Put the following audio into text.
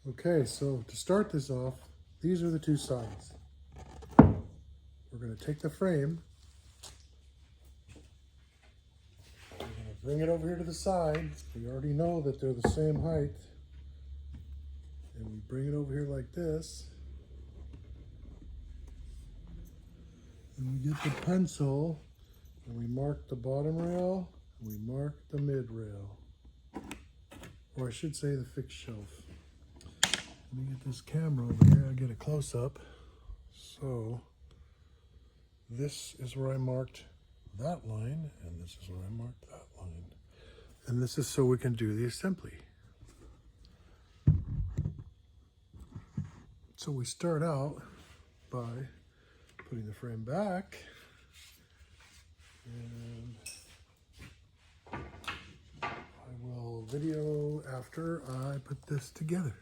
Okay, so to start this off, these are the two sides. We're going to take the frame, we're going to bring it over here to the side. We already know that they're the same height. And we bring it over here like this. And we get the pencil and we mark the bottom rail and we mark the mid rail. Or I should say the fixed shelf. Let me get this camera over here, I'll get a close up. So this is where I marked that line, and this is where I marked that line. And this is so we can do the assembly. So we start out by putting the frame back, and I will video after I put this together.